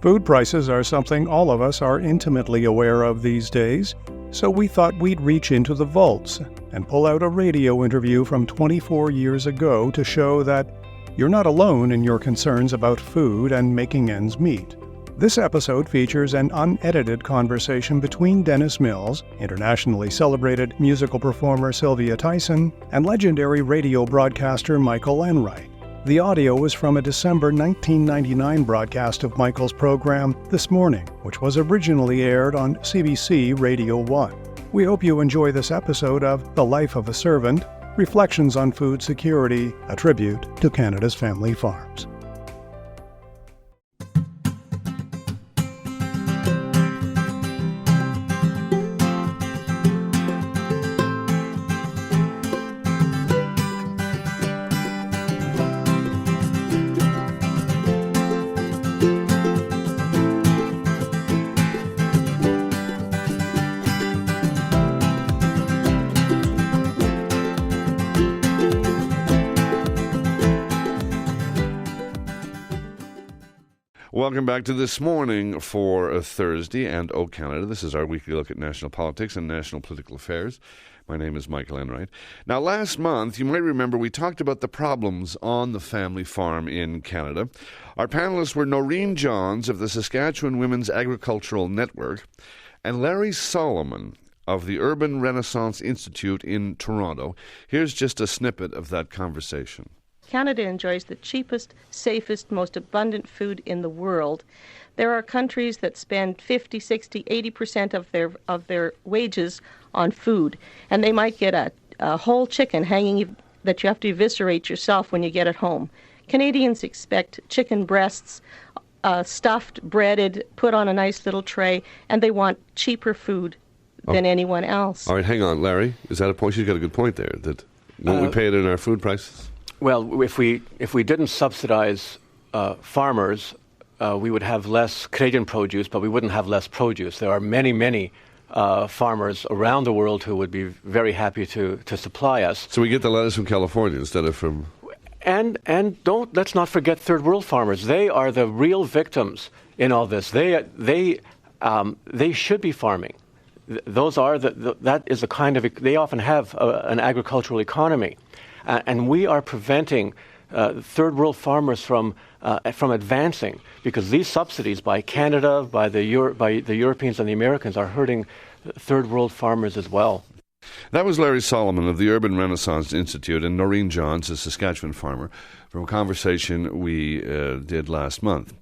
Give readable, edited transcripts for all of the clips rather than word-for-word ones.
Food prices are something all of us are intimately aware of these days, so we thought we'd reach into the vaults and pull out a radio interview from 24 years ago to show that you're not alone in your concerns about food and making ends meet. This episode features an unedited conversation between Dennis Mills, internationally celebrated musical performer Sylvia Tyson, and legendary radio broadcaster Michael Enright. The audio was from a December 1999 broadcast of Michael's program This Morning, which was originally aired on CBC Radio One. We hope you enjoy this episode of The Life of a Servant, Reflections on Food Security, a tribute to Canada's family farms. Welcome back to This Morning for Thursday and Oh Canada. This is our weekly look at national politics and national political affairs. My name is Michael Enright. Now, last month, you might remember we talked about the problems on the family farm in Canada. Our panelists were Noreen Johns of the Saskatchewan Women's Agricultural Network and Larry Solomon of the Urban Renaissance Institute in Toronto. Here's just a snippet of that conversation. Canada enjoys the cheapest, safest, most abundant food in the world. There are countries that spend 50, 60, 80% of their wages on food, and they might get a whole chicken hanging that you have to eviscerate yourself when you get it home. Canadians expect chicken breasts, stuffed, breaded, put on a nice little tray, and they want cheaper food than anyone else. All right, hang on, Larry. Is that a point? She's got a good point there. That won't we pay it in our food prices? Well, if we didn't subsidize farmers, we would have less Canadian produce, but we wouldn't have less produce. There are many farmers around the world who would be very happy to supply us. So we get the lettuce from California instead of from... And let's not forget third world farmers. They are the real victims in all this. They should be farming. That is the kind of... They often have an agricultural economy. And we are preventing third world farmers from advancing because these subsidies by Canada, by the Europeans and the Americans are hurting third world farmers as well. That was Larry Solomon of the Urban Renaissance Institute and Noreen Johns, a Saskatchewan farmer, from a conversation we did last month.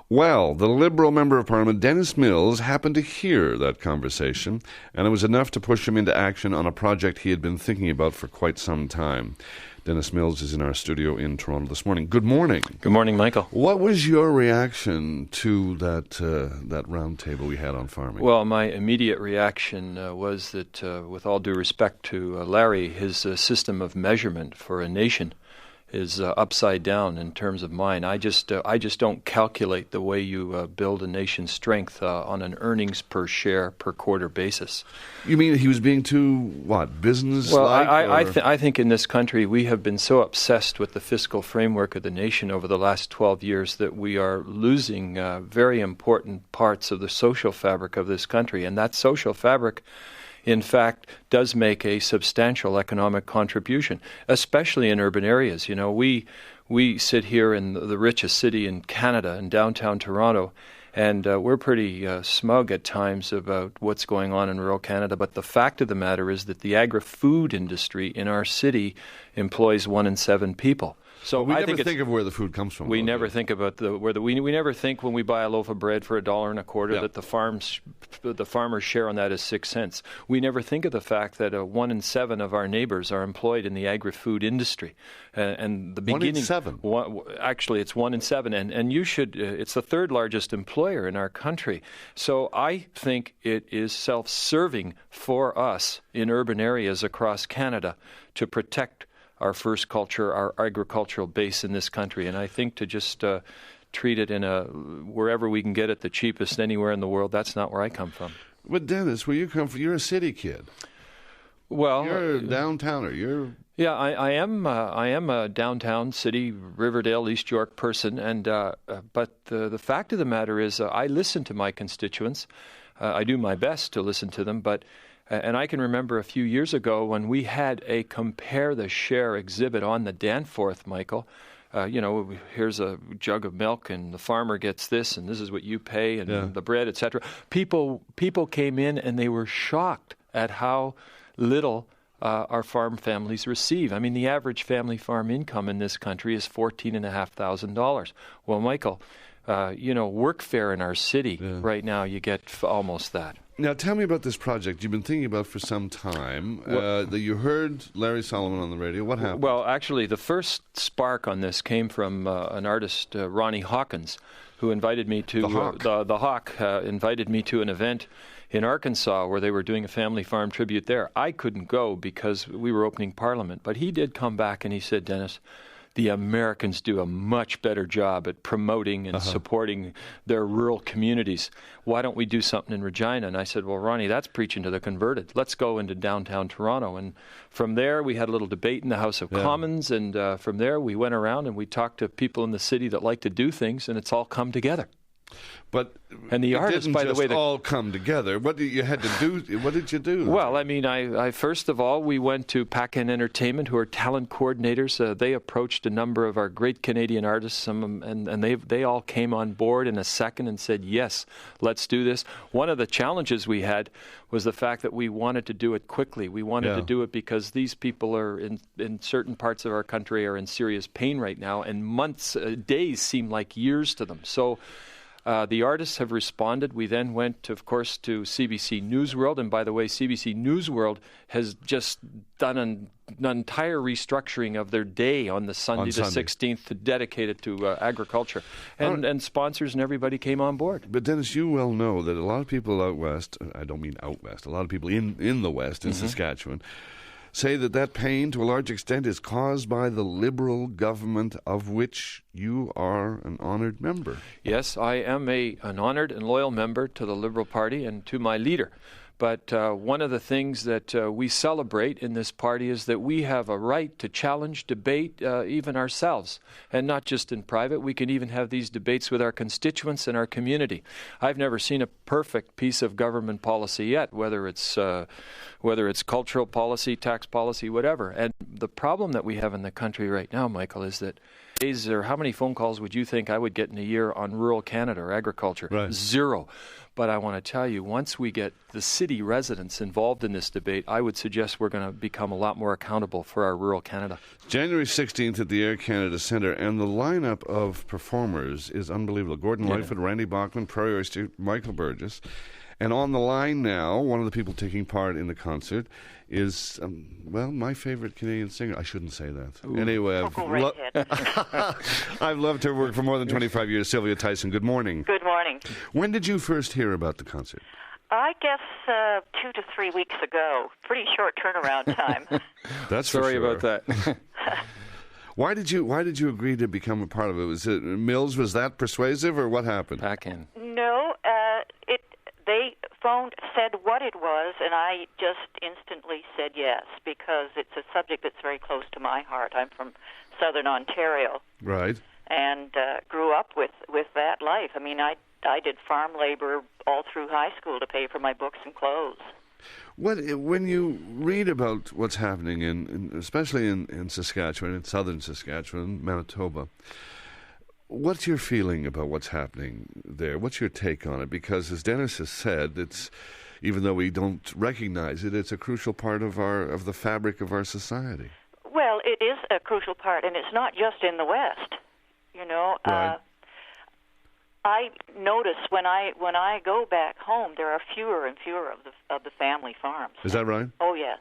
Well, the Liberal Member of Parliament, Dennis Mills, happened to hear that conversation, and it was enough to push him into action on a project he had been thinking about for quite some time. Dennis Mills is in our studio in Toronto this morning. Good morning. Good morning, Michael. What was your reaction to that round table we had on farming? Well, my immediate reaction was that, with all due respect to Larry, his system of measurement for a nation is upside down in terms of mine. I just don't calculate the way you build a nation's strength on an earnings per share per quarter basis. You mean he was being too, business-like? Well, I think in this country we have been so obsessed with the fiscal framework of the nation over the last 12 years that we are losing very important parts of the social fabric of this country. And that social fabric, in fact, does make a substantial economic contribution, especially in urban areas. You know, we sit here in the richest city in Canada, in downtown Toronto, and we're pretty smug at times about what's going on in rural Canada. But the fact of the matter is that the agri-food industry in our city employs 1 in 7 people. So we never think of where the food comes from. We never think about we never think when we buy a loaf of bread for $1.25 that the farmer's share on that is 6 cents. We never think of the fact that 1 in 7 of our neighbors are employed in the agri-food industry. And the beginning 1 in 7. Actually, it's 1 in 7, and you should. It's the third largest employer in our country. So I think it is self-serving for us in urban areas across Canada to protect our first culture, our agricultural base in this country. And I think to just treat it in wherever we can get it the cheapest anywhere in the world, that's not where I come from. But Dennis, where you come from, you're a city kid. Well, you're a downtowner. Yeah, I am a downtown city, Riverdale, East York person, and but the fact of the matter is, I listen to my constituents. I do my best to listen to them, but and I can remember a few years ago when we had a compare the share exhibit on the Danforth, Michael. Here's a jug of milk, and the farmer gets this, and this is what you pay, and the bread, etc. People came in and they were shocked at how little our farm families receive. I mean, the average family farm income in this country is $14,500. Well, Michael, workfare in our city right now, you get almost that. Now, tell me about this project you've been thinking about for some time. That you heard Larry Solomon on the radio. What happened? Well, actually, the first spark on this came from an artist, Ronnie Hawkins, who invited me to the Hawk invited me to an event in Arkansas where they were doing a family farm tribute there. I couldn't go because we were opening Parliament, but he did come back and he said, Dennis, the Americans do a much better job at promoting and supporting their rural communities. Why don't we do something in Regina? And I said, well, Ronnie, that's preaching to the converted. Let's go into downtown Toronto. And from there, we had a little debate in the House of Commons. And from there, we went around and we talked to people in the city that like to do things, and it's all come together. But and the artists, didn't by the way, all come together. What did you had to do? What did you do? Well, I mean, I first of all, we went to Paquin Entertainment, who are talent coordinators. They approached a number of our great Canadian artists, and they all came on board in a second and said, yes, let's do this. One of the challenges we had was the fact that we wanted to do it quickly. We wanted to do it because these people are in certain parts of our country are in serious pain right now, and months, days seem like years to them. So the artists have responded. We then went, of course, to CBC Newsworld. And by the way, CBC Newsworld has just done an entire restructuring of their day on the Sunday the 16th to dedicate it to agriculture. And sponsors and everybody came on board. But Dennis, you well know that a lot of people out west, I don't mean out west, a lot of people in the west, in Saskatchewan, say that pain, to a large extent, is caused by the Liberal government of which you are an honoured member. Yes, I am an honoured and loyal member to the Liberal Party and to my leader. But one of the things that we celebrate in this party is that we have a right to challenge, debate, even ourselves. And not just in private. We can even have these debates with our constituents and our community. I've never seen a perfect piece of government policy yet, whether it's cultural policy, tax policy, whatever. And the problem that we have in the country right now, Michael, is that how many phone calls would you think I would get in a year on rural Canada or agriculture? Right. Zero. But I want to tell you, once we get the city residents involved in this debate, I would suggest we're going to become a lot more accountable for our rural Canada. January 16th at the Air Canada Centre, and the lineup of performers is unbelievable. Gordon Lightfoot, Randy Bachman, Prairie Oyster, Michael Burgess. And on the line now, one of the people taking part in the concert is, my favorite Canadian singer. I shouldn't say that. Ooh. Anyway, I've I've loved her work for more than 25 years. Sylvia Tyson, good morning. Good morning. When did you first hear about the concert? I guess 2 to 3 weeks ago. Pretty short turnaround time. That's Sorry for sure. about that. Why did you agree to become a part of it? Was it Mills? Was that persuasive, or what happened? Back in. No, they phoned, said what it was, and I just instantly said yes, because it's a subject that's very close to my heart. I'm from southern Ontario. Right. And grew up with that life. I mean, I did farm labor all through high school to pay for my books and clothes. When you read about what's happening, especially in Saskatchewan, in southern Saskatchewan, Manitoba, what's your feeling about what's happening there? What's your take on it? Because as Dennis has said, it's, even though we don't recognize it, it's a crucial part of the fabric of our society. Well, it is a crucial part, and it's not just in the West. You know, Right. I notice when I go back home, there are fewer and fewer of the family farms. Is that right? Oh yes,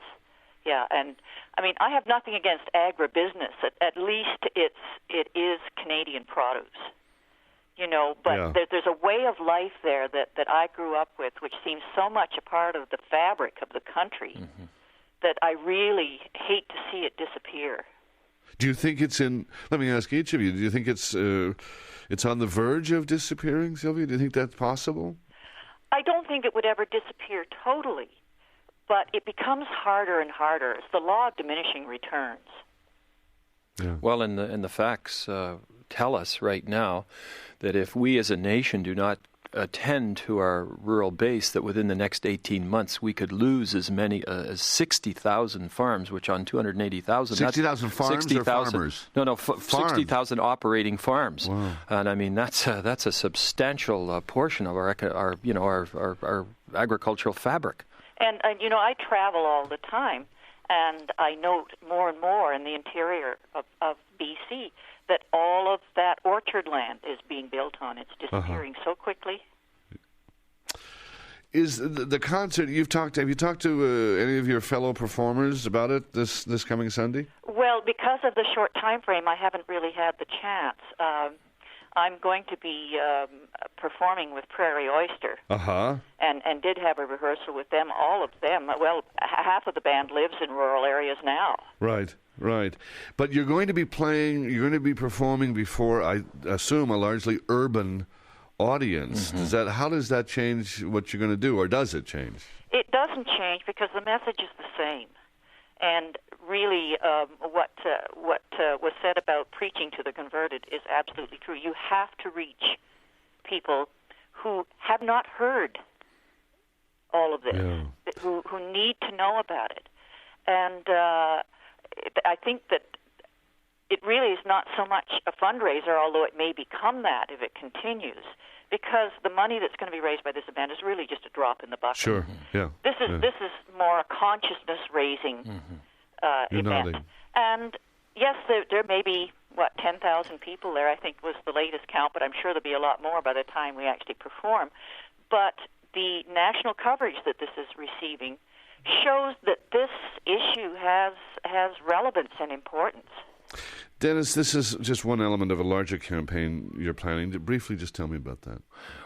yeah, and I mean I have nothing against agribusiness. At least it is Canadian produce, you know. But there's a way of life there that I grew up with, which seems so much a part of the fabric of the country that I really hate to see it disappear. Do you think it's in? Let me ask each of you. Do you think it's on the verge of disappearing, Sylvia? Do you think that's possible? I don't think it would ever disappear totally, But it becomes harder and harder. It's the law of diminishing returns. Yeah. Well, and the facts tell us right now that if we as a nation do not attend to our rural base, that within the next 18 months we could lose as many as 60,000 farms, which on 280,000... 60,000 farms 60, or farmers? No, 60,000 operating farms. Wow. And I mean, that's a substantial portion of our agricultural fabric. And I travel all the time, and I note more and more in the interior of BC that all of that orchard land is being built on. It's disappearing so quickly. Is the concert have you talked to any of your fellow performers about it this coming Sunday? Well, because of the short time frame, I haven't really had the chance. I'm going to be performing with Prairie Oyster, and did have a rehearsal with them, all of them. Well, half of the band lives in rural areas now. Right. But you're going to be performing before, I assume, a largely urban audience. Mm-hmm. How does that change what you're going to do, or does it change? It doesn't change because the message is the same. And really, what was said about preaching to the converted is absolutely true. You have to reach people who have not heard all of this, who need to know about it. And I think that it really is not so much a fundraiser, although it may become that if it continues, because the money that's going to be raised by this event is really just a drop in the bucket. Sure, yeah. This is more a consciousness-raising event. Nodding. And yes, there may be, 10,000 people there, I think was the latest count, but I'm sure there'll be a lot more by the time we actually perform. But the national coverage that this is receiving shows that this issue has relevance and importance. Dennis, this is just one element of a larger campaign you're planning. Briefly, just tell me about that.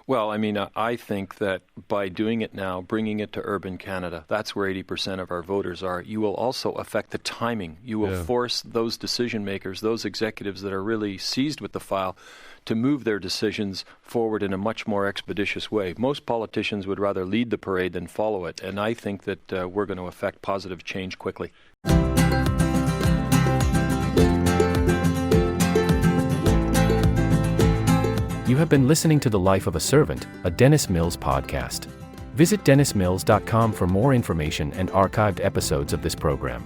Well, I mean, I think that by doing it now, bringing it to urban Canada, that's where 80% of our voters are. You will also affect the timing. You will force those decision makers, those executives that are really seized with the file, to move their decisions forward in a much more expeditious way. Most politicians would rather lead the parade than follow it, and I think that we're going to affect positive change quickly. You have been listening to The Life of a Servant, a Dennis Mills podcast. Visit dennismills.com for more information and archived episodes of this program.